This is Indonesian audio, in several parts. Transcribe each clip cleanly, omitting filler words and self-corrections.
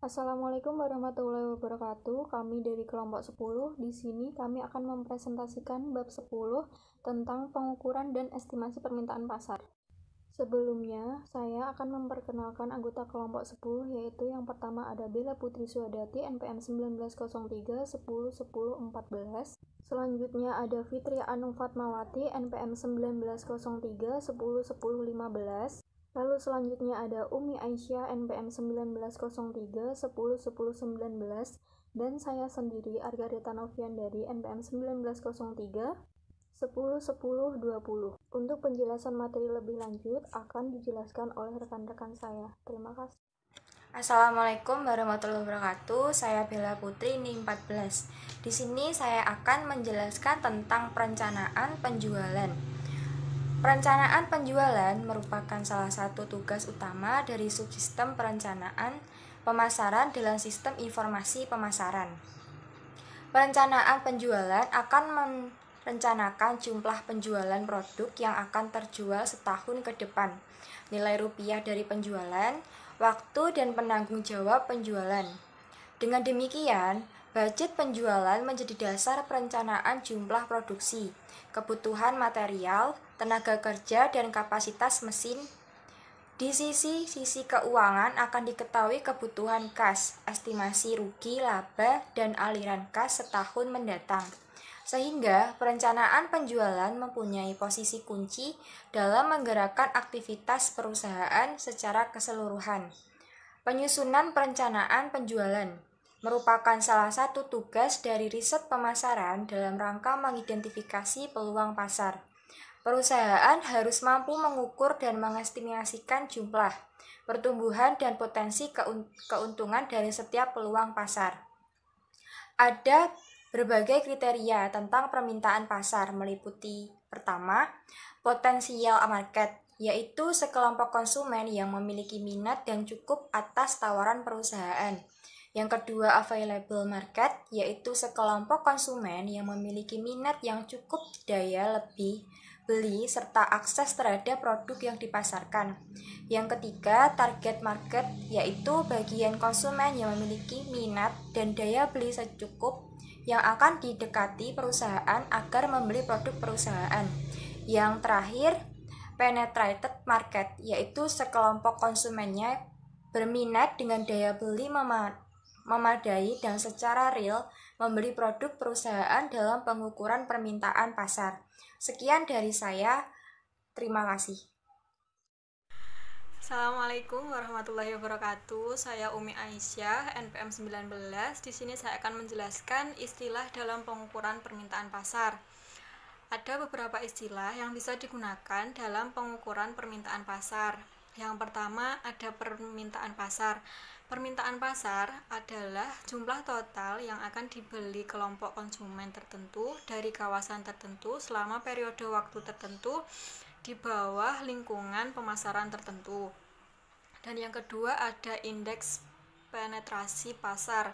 Assalamualaikum warahmatullahi wabarakatuh. Kami dari kelompok 10. Di sini kami akan mempresentasikan bab 10 tentang pengukuran dan estimasi permintaan pasar. Sebelumnya, saya akan memperkenalkan anggota kelompok 10, yaitu yang pertama ada Bella Putri Suadati, NPM 1903 10 10 14. Selanjutnya ada Fitri Anung Fatmawati, NPM 1903 10 10 15. Lalu selanjutnya ada Umi Aisyah, NPM 1903 10 10 19, dan saya sendiri Argarita Novian dari NPM 1903 10 10 20. Untuk penjelasan materi lebih lanjut akan dijelaskan oleh rekan-rekan saya. Terima kasih. Assalamualaikum warahmatullahi wabarakatuh. Saya Bella Putri NIM 14. Di sini saya akan menjelaskan tentang perencanaan penjualan. Perencanaan penjualan merupakan salah satu tugas utama dari subsistem perencanaan pemasaran dalam sistem informasi pemasaran. Perencanaan penjualan akan merencanakan jumlah penjualan produk yang akan terjual setahun ke depan, nilai rupiah dari penjualan, waktu dan penanggung jawab penjualan. Dengan demikian, budget penjualan menjadi dasar perencanaan jumlah produksi, kebutuhan material, tenaga kerja, dan kapasitas mesin. Di sisi keuangan akan diketahui kebutuhan kas, estimasi rugi, laba, dan aliran kas setahun mendatang. Sehingga perencanaan penjualan mempunyai posisi kunci dalam menggerakkan aktivitas perusahaan secara keseluruhan. Penyusunan perencanaan penjualan merupakan salah satu tugas dari riset pemasaran dalam rangka mengidentifikasi peluang pasar. Perusahaan harus mampu mengukur dan mengestimasikan jumlah, pertumbuhan, dan potensi keuntungan dari setiap peluang pasar. Ada berbagai kriteria tentang permintaan pasar, meliputi pertama, potensial market, yaitu sekelompok konsumen yang memiliki minat dan cukup atas tawaran perusahaan. Yang kedua, available market, yaitu sekelompok konsumen yang memiliki minat yang cukup daya lebih beli serta akses terhadap produk yang dipasarkan. Yang ketiga, target market, yaitu bagian konsumen yang memiliki minat dan daya beli secukup yang akan didekati perusahaan agar membeli produk perusahaan. Yang terakhir, penetrated market, yaitu sekelompok konsumennya berminat dengan daya beli memadai dan secara real membeli produk perusahaan dalam pengukuran permintaan pasar. Sekian dari saya, terima kasih. Assalamualaikum warahmatullahi wabarakatuh. Saya Umi Aisyah, NPM 19. Di sini saya akan menjelaskan istilah dalam pengukuran permintaan pasar. Ada beberapa istilah yang bisa digunakan dalam pengukuran permintaan pasar. Yang pertama ada permintaan pasar. Permintaan pasar adalah jumlah total yang akan dibeli kelompok konsumen tertentu dari kawasan tertentu selama periode waktu tertentu di bawah lingkungan pemasaran tertentu. Dan yang kedua ada indeks penetrasi pasar,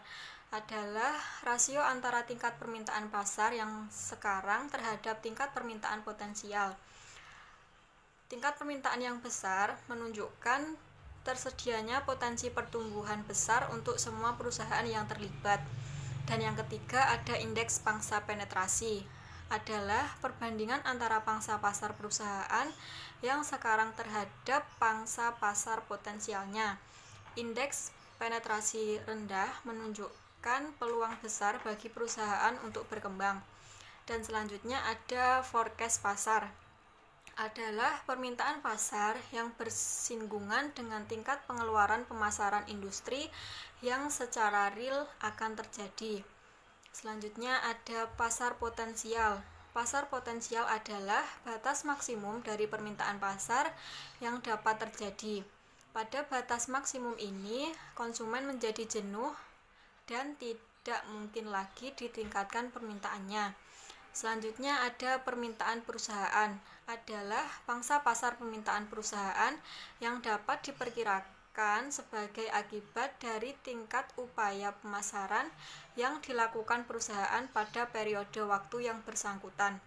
adalah rasio antara tingkat permintaan pasar yang sekarang terhadap tingkat permintaan potensial. Tingkat permintaan yang besar menunjukkan tersedianya potensi pertumbuhan besar untuk semua perusahaan yang terlibat. Dan yang ketiga ada indeks pangsa penetrasi, adalah perbandingan antara pangsa pasar perusahaan yang sekarang terhadap pangsa pasar potensialnya. Indeks penetrasi rendah menunjukkan peluang besar bagi perusahaan untuk berkembang. Dan selanjutnya ada forecast pasar, adalah permintaan pasar yang bersinggungan dengan tingkat pengeluaran pemasaran industri yang secara real akan terjadi. Selanjutnya ada pasar potensial. Pasar potensial adalah batas maksimum dari permintaan pasar yang dapat terjadi. Pada batas maksimum ini, konsumen menjadi jenuh dan tidak mungkin lagi ditingkatkan permintaannya. Selanjutnya ada permintaan perusahaan, adalah pangsa pasar permintaan perusahaan yang dapat diperkirakan sebagai akibat dari tingkat upaya pemasaran yang dilakukan perusahaan pada periode waktu yang bersangkutan.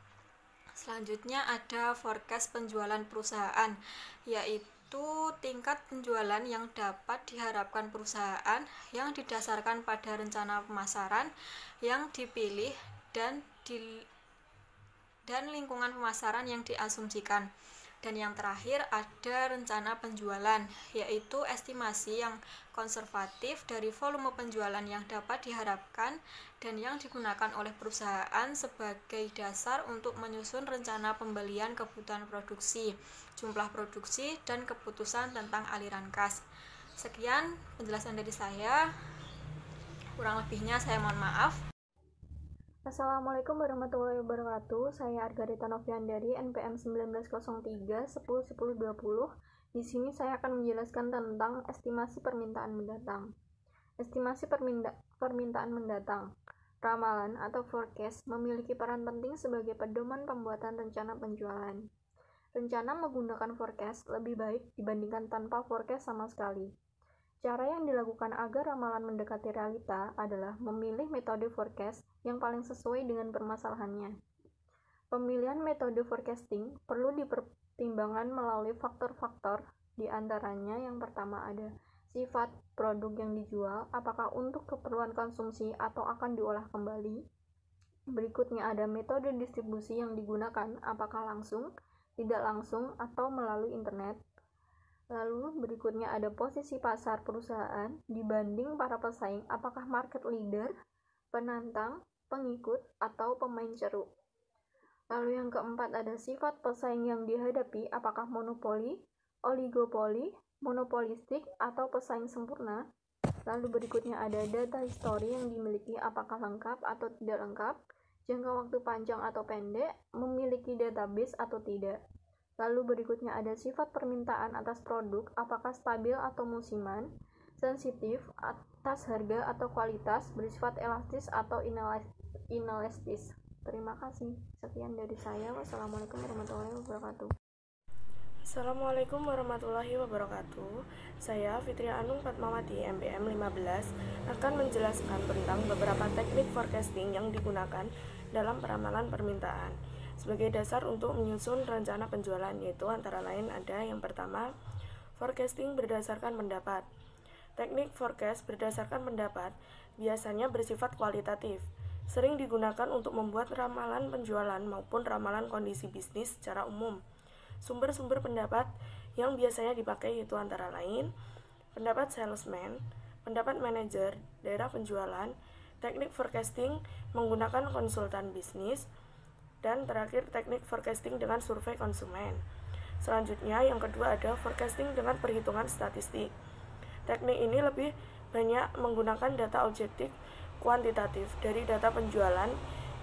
Selanjutnya ada forecast penjualan perusahaan, yaitu yaitu tingkat penjualan yang dapat diharapkan perusahaan yang didasarkan pada rencana pemasaran yang dipilih dan lingkungan pemasaran yang diasumsikan. Dan yang terakhir ada rencana penjualan, yaitu estimasi yang konservatif dari volume penjualan yang dapat diharapkan dan yang digunakan oleh perusahaan sebagai dasar untuk menyusun rencana pembelian kebutuhan produksi, jumlah produksi, dan keputusan tentang aliran kas. Sekian penjelasan dari saya, kurang lebihnya saya mohon maaf. Assalamualaikum warahmatullahi wabarakatuh. Saya Argarita Novian dari NPM 1903 10 10 20. Di sini saya akan menjelaskan tentang estimasi permintaan mendatang. Estimasi permintaan mendatang. Ramalan atau forecast memiliki peran penting sebagai pedoman pembuatan rencana penjualan. Rencana menggunakan forecast lebih baik dibandingkan tanpa forecast sama sekali. Cara yang dilakukan agar ramalan mendekati realita adalah memilih metode forecast yang paling sesuai dengan permasalahannya. Pemilihan metode forecasting perlu dipertimbangkan melalui faktor-faktor, di antaranya yang pertama ada sifat produk yang dijual, apakah untuk keperluan konsumsi atau akan diolah kembali. Berikutnya ada metode distribusi yang digunakan, apakah langsung, tidak langsung, atau melalui internet. Lalu berikutnya ada posisi pasar perusahaan dibanding para pesaing, apakah market leader, penantang, pengikut, atau pemain ceruk. Lalu yang keempat ada sifat pesaing yang dihadapi, apakah monopoli, oligopoli, monopolistik, atau pesaing sempurna. Lalu berikutnya ada data histori yang dimiliki, apakah lengkap atau tidak lengkap, jangka waktu panjang atau pendek, memiliki database atau tidak. Lalu berikutnya ada sifat permintaan atas produk, apakah stabil atau musiman, sensitif atas harga atau kualitas, bersifat elastis atau inelastis. Terima kasih. Sekian dari saya. Wassalamualaikum warahmatullahi wabarakatuh. Assalamualaikum warahmatullahi wabarakatuh. Saya Fitri Anung Fatmawati, MPM 15, akan menjelaskan tentang beberapa teknik forecasting yang digunakan dalam peramalan permintaan sebagai dasar untuk menyusun rencana penjualan, yaitu antara lain ada yang pertama, forecasting berdasarkan pendapat. Teknik forecast berdasarkan pendapat biasanya bersifat kualitatif, sering digunakan untuk membuat ramalan penjualan maupun ramalan kondisi bisnis secara umum. Sumber-sumber pendapat yang biasanya dipakai yaitu antara lain pendapat salesman, pendapat manajer, daerah penjualan, teknik forecasting menggunakan konsultan bisnis, dan terakhir teknik forecasting dengan survei konsumen. Selanjutnya yang kedua ada forecasting dengan perhitungan statistik. Teknik ini lebih banyak menggunakan data objektif kuantitatif dari data penjualan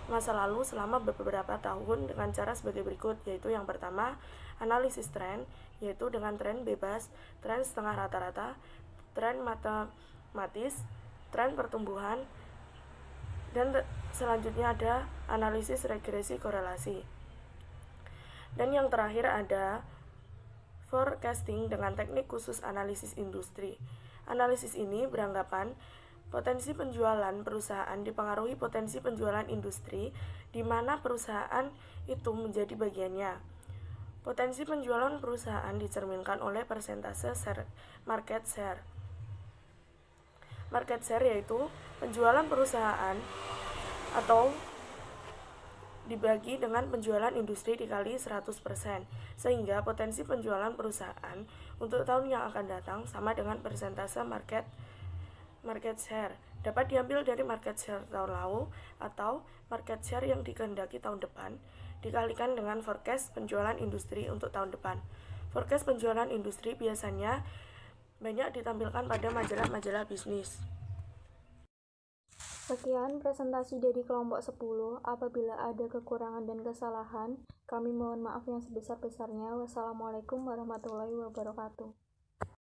masa lalu selama beberapa tahun dengan cara sebagai berikut, yaitu yang pertama analisis tren, yaitu dengan tren bebas, tren setengah rata-rata, tren matematis, tren pertumbuhan, dan selanjutnya ada analisis regresi korelasi. Dan yang terakhir ada forecasting dengan teknik khusus analisis industri. Analisis ini beranggapan potensi penjualan perusahaan dipengaruhi potensi penjualan industri di mana perusahaan itu menjadi bagiannya. Potensi penjualan perusahaan dicerminkan oleh persentase market share. Market share yaitu penjualan perusahaan atau dibagi dengan penjualan industri dikali 100%, sehingga potensi penjualan perusahaan untuk tahun yang akan datang sama dengan persentase market share. Dapat diambil dari market share tahun lalu atau market share yang dikehendaki tahun depan dikalikan dengan forecast penjualan industri untuk tahun depan. Forecast penjualan industri biasanya banyak ditampilkan pada majalah-majalah bisnis. Sekian presentasi dari kelompok 10. Apabila ada kekurangan dan kesalahan, kami mohon maaf yang sebesar-besarnya. Wassalamualaikum warahmatullahi wabarakatuh.